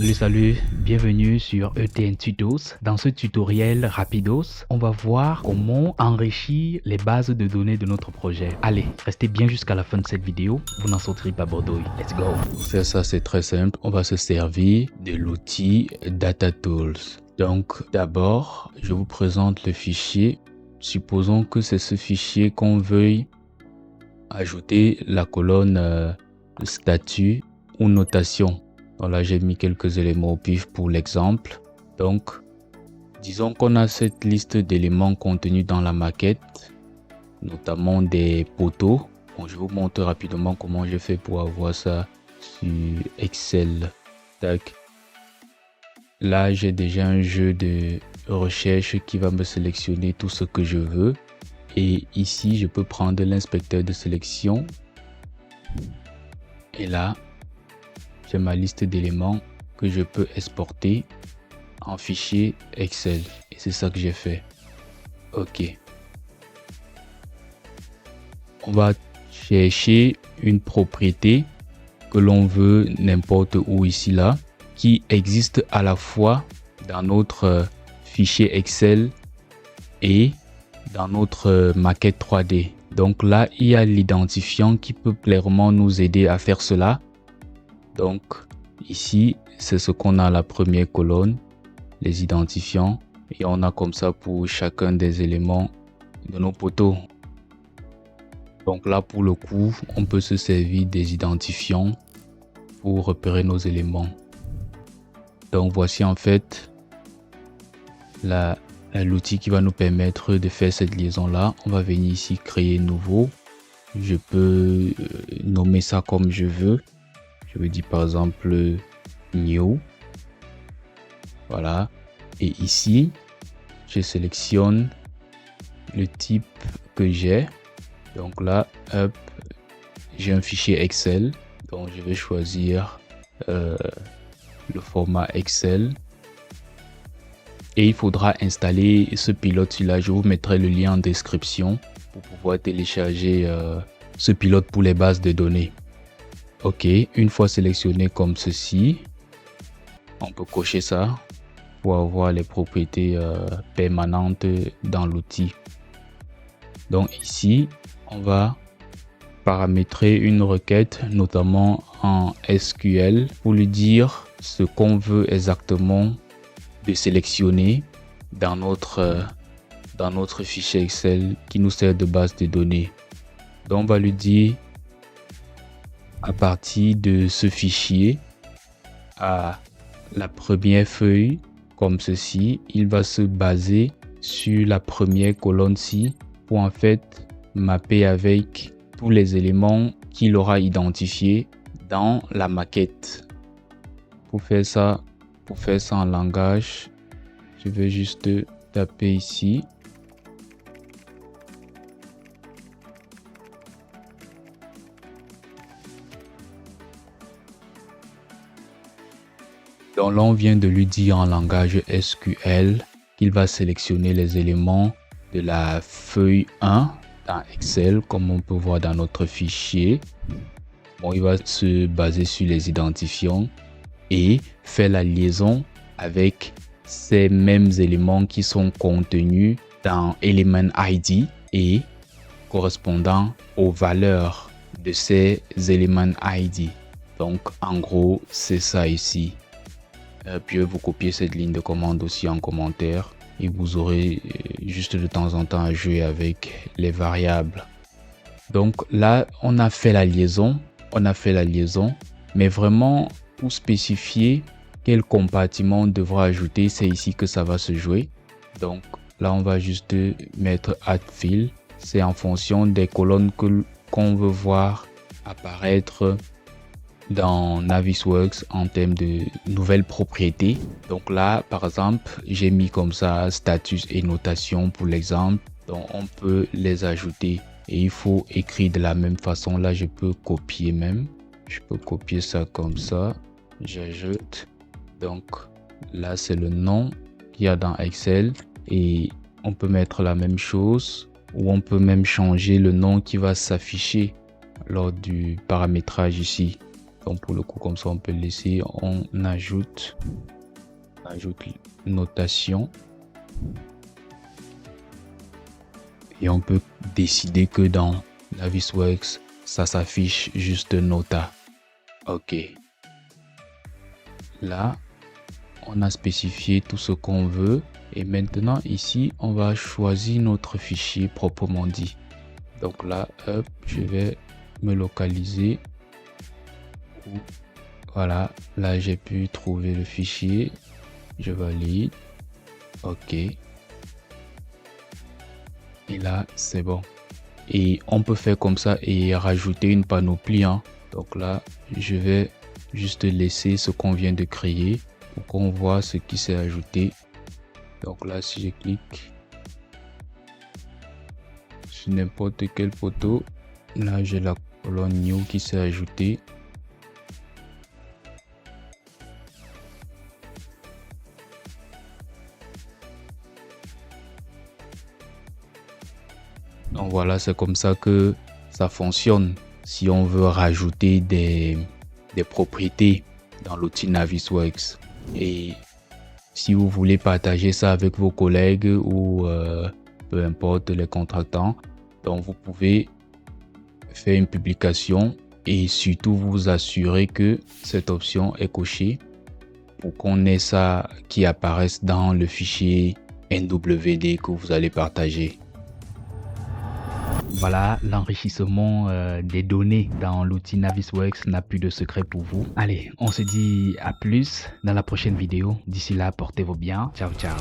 Salut, bienvenue sur ETN Tutos. Dans ce tutoriel rapidos, on va voir comment enrichir les bases de données de notre projet. Allez, restez bien jusqu'à la fin de cette vidéo, vous n'en sortirez pas bredouille. Let's go. Pour faire ça, c'est très simple. On va se servir de l'outil Data Tools. Donc, d'abord, je vous présente le fichier. Supposons que c'est ce fichier qu'on veuille ajouter la colonne statut ou notation. Donc là, j'ai mis quelques éléments au pif pour l'exemple. Donc, disons qu'on a cette liste d'éléments contenus dans la maquette, notamment des poteaux. Bon, je vous montre rapidement comment je fais pour avoir ça sur Excel. Tac. Là, j'ai déjà un jeu de recherche qui va me sélectionner tout ce que je veux. Et ici, je peux prendre l'inspecteur de sélection. Et là, j'ai ma liste d'éléments que je peux exporter en fichier Excel. Et c'est ça que j'ai fait. OK. On va chercher une propriété que l'on veut n'importe où ici là, qui existe à la fois dans notre fichier Excel et dans notre maquette 3D. Donc là, il y a l'identifiant qui peut clairement nous aider à faire cela. Donc ici, c'est ce qu'on a à la première colonne, les identifiants. Et on a comme ça pour chacun des éléments de nos poteaux. Donc là, pour le coup, on peut se servir des identifiants pour repérer nos éléments. Donc voici en fait l'outil qui va nous permettre de faire cette liaison là. On va venir ici créer nouveau. Je peux nommer ça comme je veux. Je veux dire par exemple new. Voilà. Et ici, je sélectionne le type que j'ai. Donc là, hop, j'ai un fichier Excel. Donc je vais choisir le format Excel. Et il faudra installer ce pilote là. Je vous mettrai le lien en description pour pouvoir télécharger ce pilote pour les bases de données. OK, une fois sélectionné comme ceci, on peut cocher ça pour avoir les propriétés permanentes dans l'outil. Donc ici, on va paramétrer une requête, notamment en SQL, pour lui dire ce qu'on veut exactement de sélectionner dans notre fichier Excel qui nous sert de base de données. Donc on va lui dire à partir de ce fichier, à la première feuille comme ceci, il va se baser sur la première colonne-ci pour en fait mapper avec tous les éléments qu'il aura identifiés dans la maquette. Pour faire ça en langage, je vais juste taper ici. Donc là, on vient de lui dire en langage SQL qu'il va sélectionner les éléments de la feuille 1 dans Excel, comme on peut voir dans notre fichier. Bon, il va se baser sur les identifiants et faire la liaison avec ces mêmes éléments qui sont contenus dans Element ID et correspondant aux valeurs de ces Element ID. Donc, en gros, c'est ça ici. Puis vous copiez cette ligne de commande aussi en commentaire et vous aurez juste de temps en temps à jouer avec les variables. Donc là, on a fait la liaison, mais vraiment pour spécifier quel compartiment on devra ajouter, c'est ici que ça va se jouer. Donc là, on va juste mettre add field. C'est en fonction des colonnes qu'on veut voir apparaître dans Navisworks en termes de nouvelles propriétés. Donc là, par exemple, j'ai mis comme ça status et notation pour l'exemple. Donc on peut les ajouter et il faut écrire de la même façon. Là, je peux copier même. Je peux copier ça comme ça. J'ajoute. Donc là, c'est le nom qu'il y a dans Excel et on peut mettre la même chose ou on peut même changer le nom qui va s'afficher lors du paramétrage ici. Donc pour le coup, comme ça, on peut laisser, on ajoute notation. Et on peut décider que dans Navisworks, ça s'affiche juste Nota. Ok. Là, on a spécifié tout ce qu'on veut. Et maintenant, ici, on va choisir notre fichier proprement dit. Donc là, hop, je vais me localiser. Voilà, là, j'ai pu trouver le fichier. Je valide. Ok. Et là, c'est bon. Et on peut faire comme ça et rajouter une panoplie. Donc là, je vais juste laisser ce qu'on vient de créer pour qu'on voit ce qui s'est ajouté. Donc là, si je clique sur n'importe quelle photo, là, j'ai la colonne New qui s'est ajoutée. Donc voilà, c'est comme ça que ça fonctionne si on veut rajouter des propriétés dans l'outil Navisworks. Et si vous voulez partager ça avec vos collègues ou peu importe les contractants, donc vous pouvez faire une publication et surtout vous assurer que cette option est cochée pour qu'on ait ça qui apparaisse dans le fichier NWD que vous allez partager. Voilà, l'enrichissement des données dans l'outil Navisworks n'a plus de secret pour vous. Allez, on se dit à plus dans la prochaine vidéo. D'ici là, portez-vous bien. Ciao, ciao.